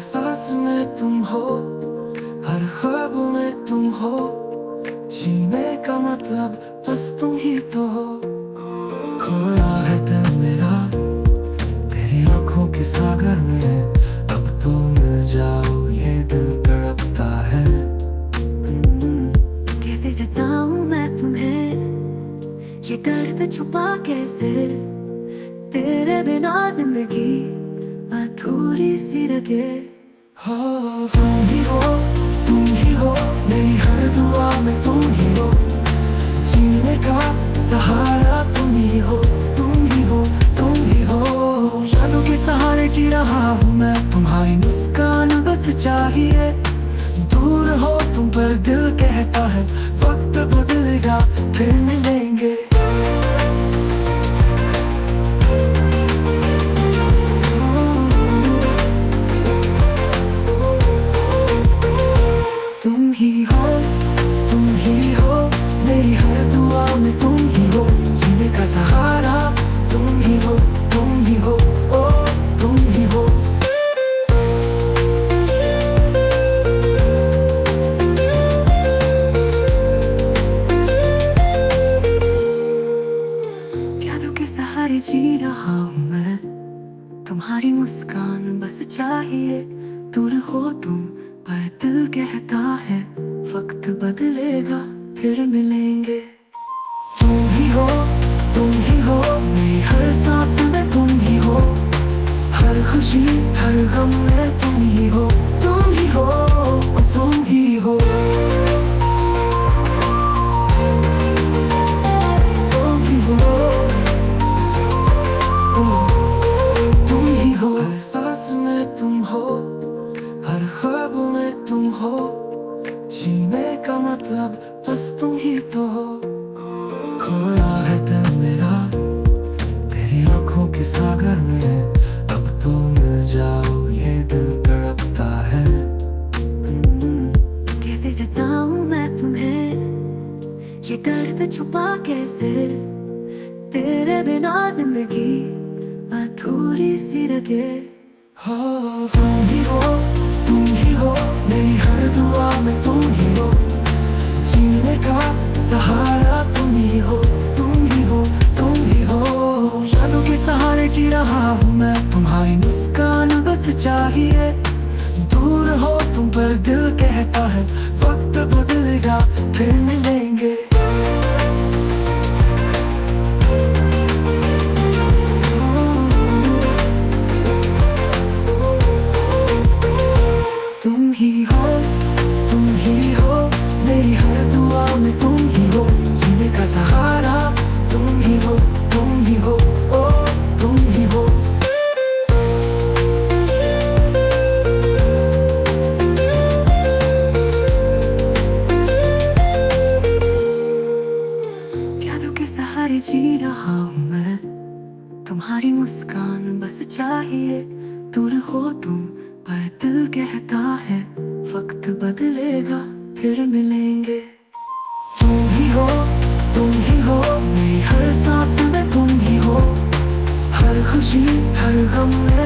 सांस में तुम हो, हर ख्वाब में तुम हो। जीने का मतलब बस तुम ही तो हो। खोया है दिल मेरा तेरी आंखों के सागर में, अब तो मिल जाओ ये दिल तड़पता है। कैसे जताऊं मैं तुम्हें ये दर्द छुपा कैसे, तेरे बिना जिंदगी अधूरी सी लगे। हो तुम ही हो, तुम ही हो, मेरी हर दुआ में तुम ही हो। जीने का सहारा तुम ही हो, तुम ही हो, तुम ही हो। यादों के सहारे जी रहा हूँ मैं, तुम्हारी मुस्कान बस चाहिए। दूर हो तुम पर दिल कहता है वक्त बदलेगा फिर मिलेंगे। तुम ही हो, तुम ही हो, मेरी हर दुआ में तुम ही हो। जीने का सहारा तुम ही हो, तुम ही हो, ओ तुम ही हो। यादों के सहारे जी रहा हूँ मैं, तुम्हारी मुस्कान बस चाहिए। दूर हो तुम पर दिल कहता है वक्त बदलेगा फिर मिलेंगे। तुम ही हो, तुम ही हो, मेरी हर सांस में तुम ही हो। हर खुशी हर गम में तुम ही हो, तुम ही हो, तुम ही हो। तुम ही हो, तुम ही हो। हर सांस में तुम हो, हर ख्वाब में तुम हो। जीने का मतलब बस तुम ही तो हो। खोया है दिल मेरा तेरी आंखों के सागर में, अब तो मिल जाओ ये दिल तड़पता है। कैसे जताऊं मैं तुम्हें ये दर्द छुपा कैसे, तेरे बिना जिंदगी अधूरी सी लगे। हो तुम ही हो, तुम ही हो, मेरी हर दुआ में तुम ही हो। जीने का सहारा तुम ही हो, तुम ही हो, तुम ही हो। यादों के सहारे जी रहा हूँ मैं, तुम्हारी मुस्कान बस चाहिए। दूर हो तुम पर दिल कहता है वक्त बदलेगा फिर मिलेंगे। तुम ही हो, तुम ही हो, मेरी हर दुआ में तुम ही हो। जीने का सहारा तुम ही हो, तुम ही हो, ओ तुम ही हो। यादों के सहारे जी रहा हूँ मैं, तुम्हारी मुस्कान बस चाहिए। दूर हो तुम पर दिल कहता है वक्त बदलेगा फिर मिलेंगे। तुम ही हो, तुम ही हो, मेरी हर सांस में तुम ही हो। हर खुशी हर गम में